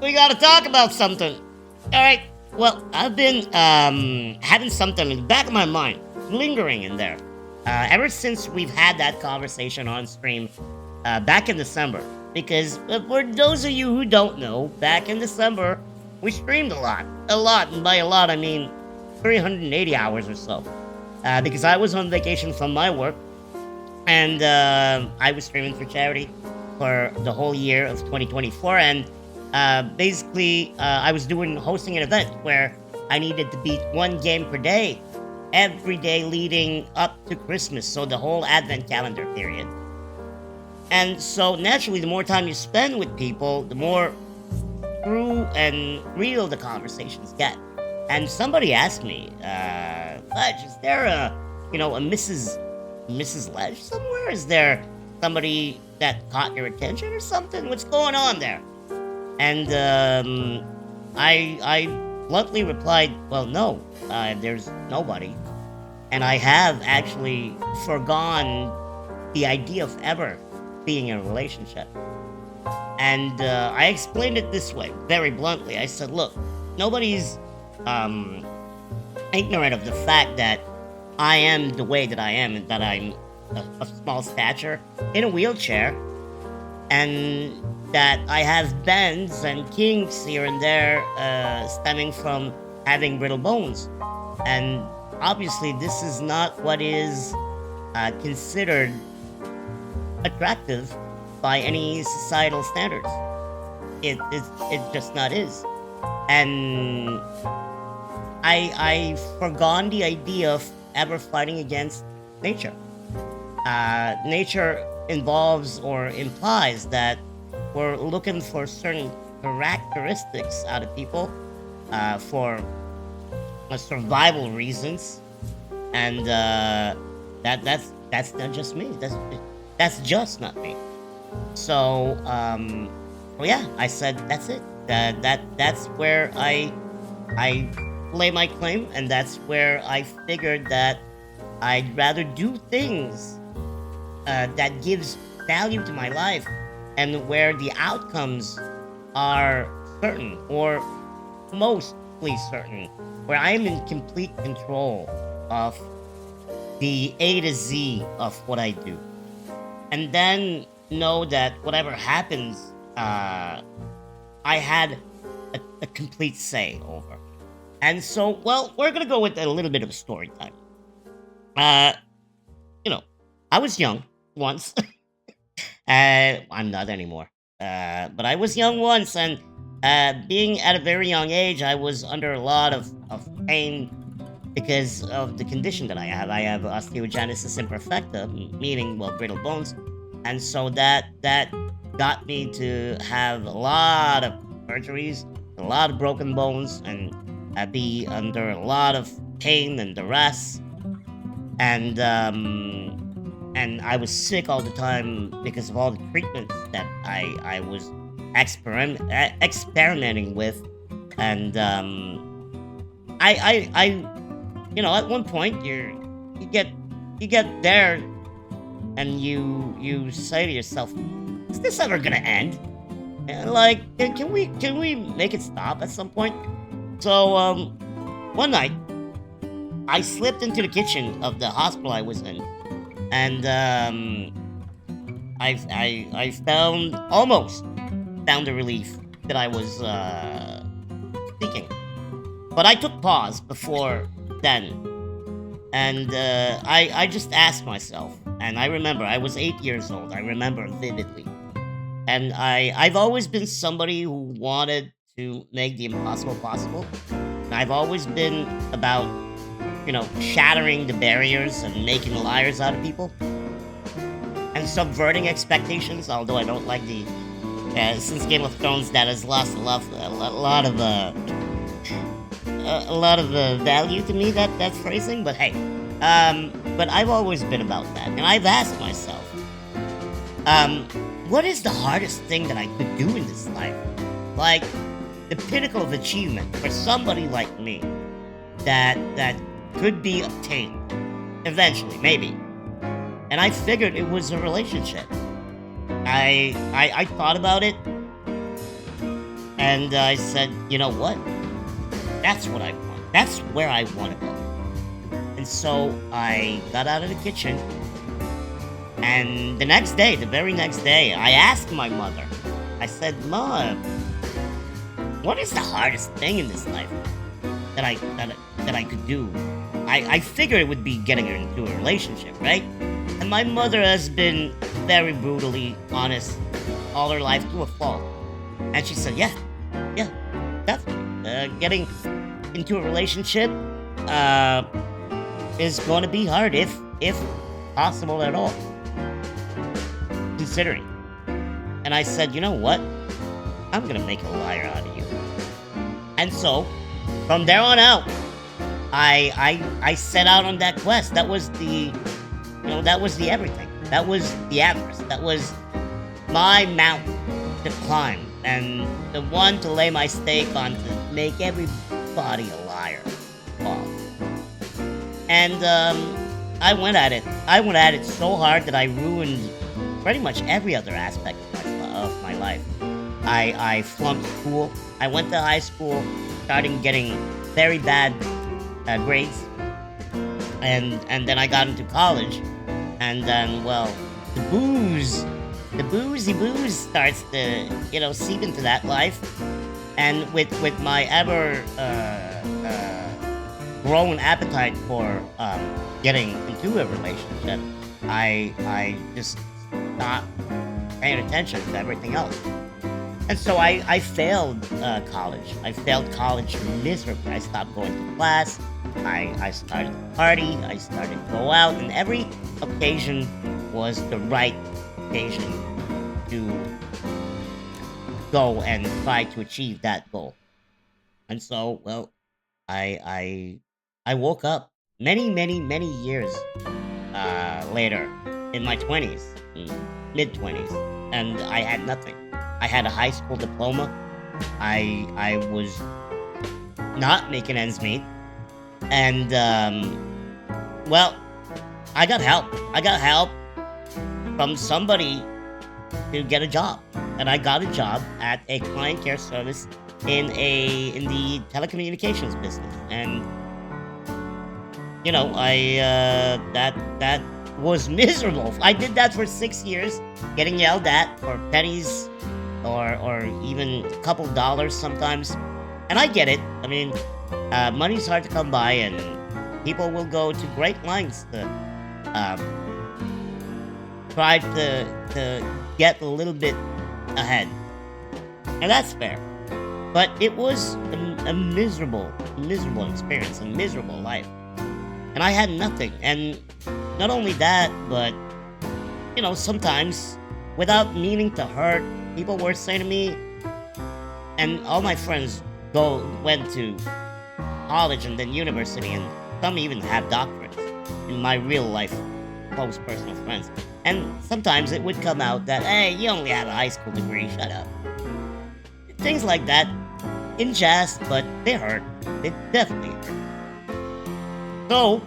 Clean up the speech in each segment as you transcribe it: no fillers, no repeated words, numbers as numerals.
We gotta talk about something. All right. Well, I've been having something in the back of my mind, lingering in there, ever since we've had that conversation on stream back in December. Because for those of you who don't know, back in December we streamed a lot, and by a lot I mean 380 hours or so. Because I was on vacation from my work, and I was streaming for charity for the whole year of 2024. And basically, I was hosting an event where I needed to beat one game per day, every day leading up to Christmas, so the whole Advent calendar period. And so naturally, the more time you spend with people, the more true and real the conversations get. And somebody asked me, Ledge, is there a Mrs. Ledge somewhere? Is there somebody that caught your attention or something? What's going on there? And I bluntly replied, well, no, there's nobody. And I have actually forgone the idea of ever being in a relationship. And I explained it this way, very bluntly. I said, look, nobody's ignorant of the fact that I am the way that I am, and that I'm of small stature, in a wheelchair, and that I have bends and kinks here and there stemming from having brittle bones. And obviously, this is not what is considered attractive by any societal standards. It just not is. And I forgone the idea of ever fighting against nature. Nature involves or implies that we're looking for certain characteristics out of people for survival reasons, and that's not just me. That's just not me. So, well, yeah, I said that's it. That's where I lay my claim, and that's where I figured that I'd rather do things that gives value to my life, and where the outcomes are certain, or mostly certain, where I'm in complete control of the A to Z of what I do. And then know that whatever happens, I had a complete say over. And so, well, we're gonna go with a little bit of a story time. Uh, I was young once. I'm not anymore. But I was young once, and being at a very young age, I was under a lot of pain because of the condition that I have. I have osteogenesis imperfecta, meaning, well, brittle bones. And so that got me to have a lot of surgeries, a lot of broken bones, and be under a lot of pain and duress. And I was sick all the time because of all the treatments that I was experimenting with. And at one point you get there, and you say to yourself, is this ever gonna end? And like, can we make it stop at some point? So one night I slipped into the kitchen of the hospital I was in, and I almost found the relief that I was seeking. But I took pause before then, and I just asked myself, and I remember I was 8 years old. I remember vividly, and I've always been somebody who wanted to make the impossible possible. And I've always been about shattering the barriers and making liars out of people, and subverting expectations. Although I don't like the since Game of Thrones, that has lost a lot of value to me. That phrasing, but hey, but I've always been about that, and I've asked myself, what is the hardest thing that I could do in this life? Like the pinnacle of achievement for somebody like me that could be obtained eventually, maybe. And I figured it was a relationship. I thought about it And I said, you know what? That's what I want. That's where I want to go. And so I got out of the kitchen, and the next day, the very next day, I asked my mother. I said, "Mom, what is the hardest thing in this life that I could do?" I figured it would be getting her into a relationship, right? And my mother has been very brutally honest all her life to a fault. And she said, "Yeah, yeah, definitely. Getting into a relationship uh, is going to be hard, if possible at all, considering." And I said, "You know what? I'm gonna make a liar out of you." And so, from there on out, I set out on that quest. That was that was the everything. That was the Everest. That was my mountain to climb, and the one to lay my stake on to make everybody a liar. Well, and I went at it. I went at it so hard that I ruined pretty much every other aspect of my life. I flunked school. I went to high school, starting getting very bad grades, and then I got into college, and then well, the booze, the boozy booze starts to seep into that life, and with my ever growing appetite for getting into a relationship, I just stopped paying attention to everything else. And so I failed college. I failed college miserably. I stopped going to class. I started to party. I started to go out, and every occasion was the right occasion to go and try to achieve that goal. And so, well, I I woke up many years later in my 20s, mid 20s, and I had nothing. I had a high school diploma. I was not making ends meet, and well, I got help. I got help from somebody to get a job, and I got a job at a client care service in the telecommunications business, and I that was miserable. I did that for 6 years, getting yelled at for pennies, or even a couple dollars sometimes. And I get it. I mean, money's hard to come by, and people will go to great lengths to um, try to get a little bit ahead, and that's fair. But it was a miserable experience, a miserable life, and I had nothing. And not only that, but sometimes without meaning to hurt, people were saying to me, and all my friends went to college and then university, and some even have doctorates in my real life close personal friends. And sometimes it would come out that, hey, you only have a high school degree, shut up. Things like that, in jest, but they hurt. They definitely hurt. So,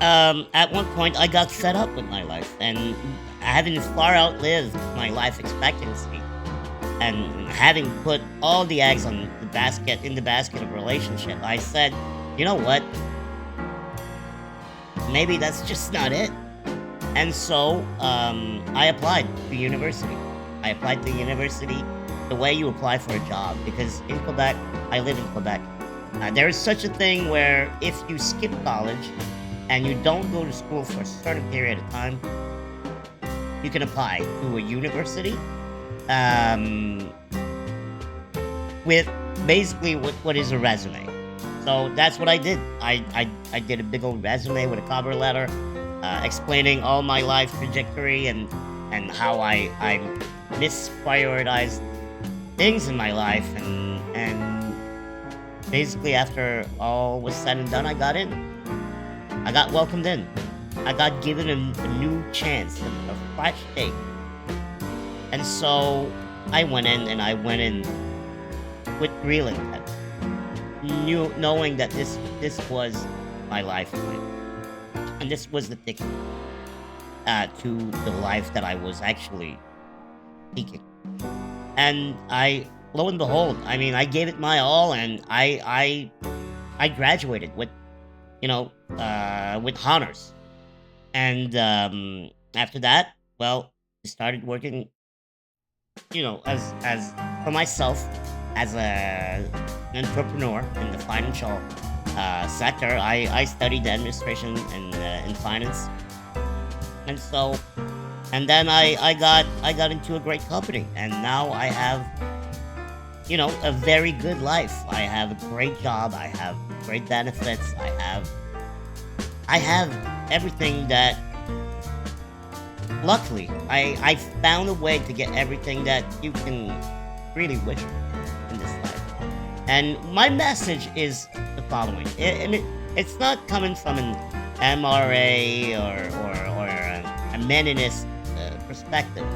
at one point, I got fed up with my life, and having far outlived my life expectancy, and having put all the eggs in the basket of relationship, I said, you know what? Maybe that's just not it. And so, I applied to university. I applied to university the way you apply for a job, because in Quebec, I live in Quebec. There is such a thing where if you skip college and you don't go to school for a certain period of time, you can apply to a university with basically what is a resume. So that's what I did. I did a big old resume with a cover letter explaining all my life trajectory, and how I misprioritized things in my life, and basically after all was said and done, I got in. I got welcomed in. I got given a new chance, a fresh take. And so I went in, and I went in with real intent, knowing that this was my lifeline, and this was the ticket to the life that I was actually seeking. And I lo and behold, I mean, I gave it my all, and I graduated with, with honors. And after that, well, I started working, as for myself, as an entrepreneur in the financial sector. I studied administration and in finance, and so, and then I got into a great company, and now I have, a very good life. I have a great job. I have great benefits. I have everything that, luckily, I found a way to get everything that you can really wish for in this life. And my message is the following, it's not coming from an MRA or a meninist perspective.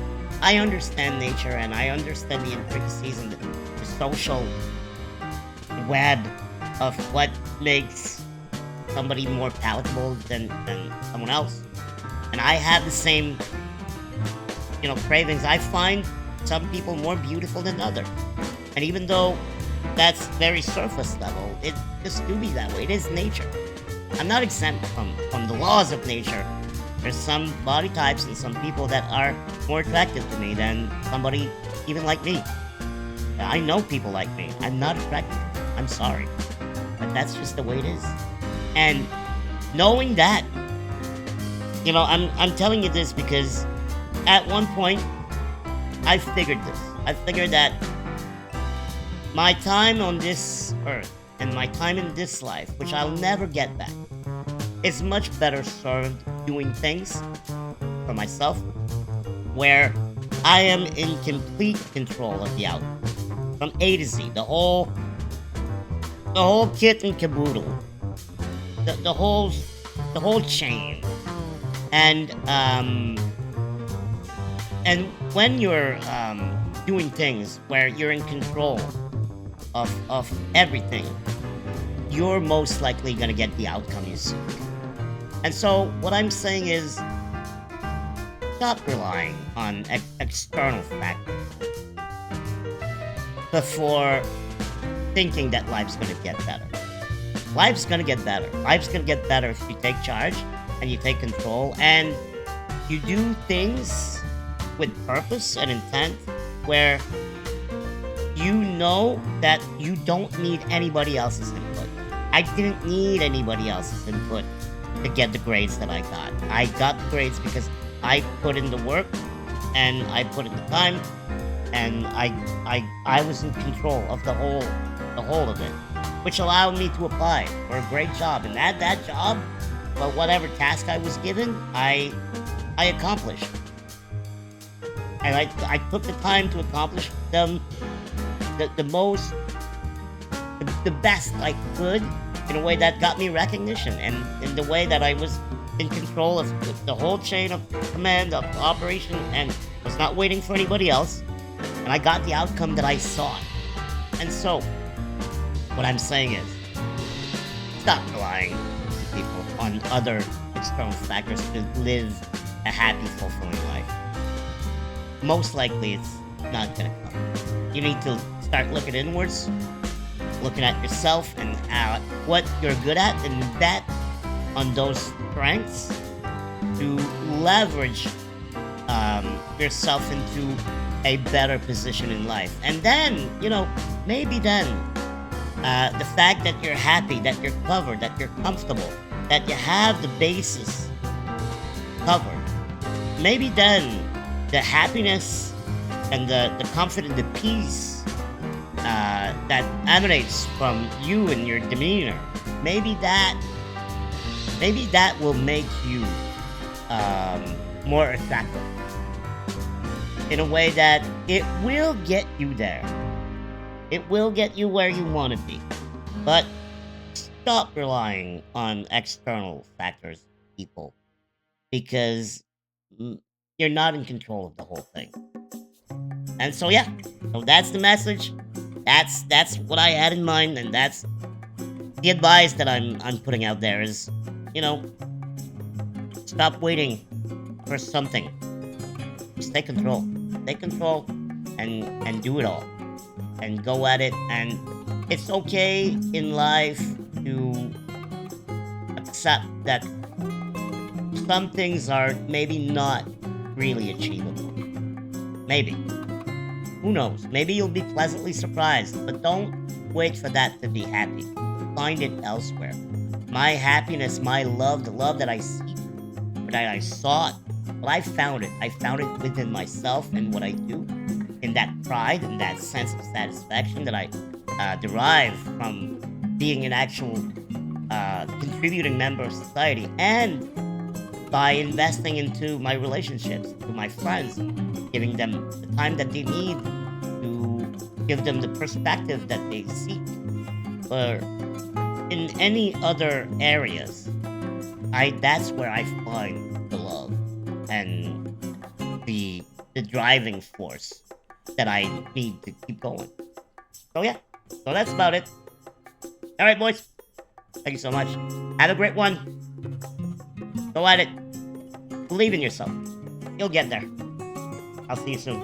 I understand nature, and I understand the intricacies and the social web of what makes somebody more palatable than someone else. And I have the same, cravings. I find some people more beautiful than others. And even though that's very surface level, it just do be that way. It is nature. I'm not exempt from the laws of nature. There's some body types and some people that are more attractive to me than somebody even like me. I know people like me. I'm not attracted to them. I'm sorry. But that's just the way it is. And knowing that, I'm telling you this because at one point I figured this. I figured that my time on this earth and my time in this life, which I'll never get back, is much better served doing things for myself where I am in complete control of the outcome. From A to Z, the whole kit and caboodle, the whole chain. And when you're doing things where you're in control of everything, you're most likely gonna get the outcome you seek. And so what I'm saying is, stop relying on external factors before thinking that life's gonna get better. Life's gonna get better. Life's gonna get better if you take charge and you take control and you do things with purpose and intent where you know that you don't need anybody else's input. I didn't need anybody else's input to get the grades that I got. I got the grades because I put in the work and I put in the time, and I was in control of the whole of it, which allowed me to apply for a great job. And at that job, but whatever task I was given, I accomplished. And I took the time to accomplish them the best I could, in a way that got me recognition, and in the way that I was in control of the whole chain of command, of operation, and was not waiting for anybody else. And I got the outcome that I sought. And so, what I'm saying is, stop relying people on other external factors to live a happy, fulfilling life. Most likely, it's not gonna come. You need to start looking inwards, looking at yourself and what you're good at, and bet on those strengths to leverage yourself into a better position in life. And then, maybe then, the fact that you're happy, that you're covered, that you're comfortable, that you have the basis covered, maybe then the happiness and the comfort and the peace that emanates from you and your demeanor, maybe that will make you more attractive in a way that it will get you there. It will get you where you want to be. But stop relying on external factors, people, because you're not in control of the whole thing. And so, yeah, so that's the message. That's what I had in mind, and that's the advice that I'm putting out there is, stop waiting for something. Just take control. Take control and do it all. and go at it. And it's okay in life to accept that some things are maybe not really achievable. Maybe. Who knows? Maybe you'll be pleasantly surprised, but don't wait for that to be happy. Find it elsewhere. My happiness, my love, the love that I seek, that I sought, well, I found it. I found it within myself and what I do, in that pride and that sense of satisfaction that I derive from being an actual contributing member of society, and by investing into my relationships, to my friends, giving them the time that they need, to give them the perspective that they seek. Or in any other areas, that's where I find the love and the driving force that I need to keep going. So yeah, so that's about it. All right, boys. Thank you so much. Have a great one. Go at it. Believe in yourself. You'll get there. I'll see you soon.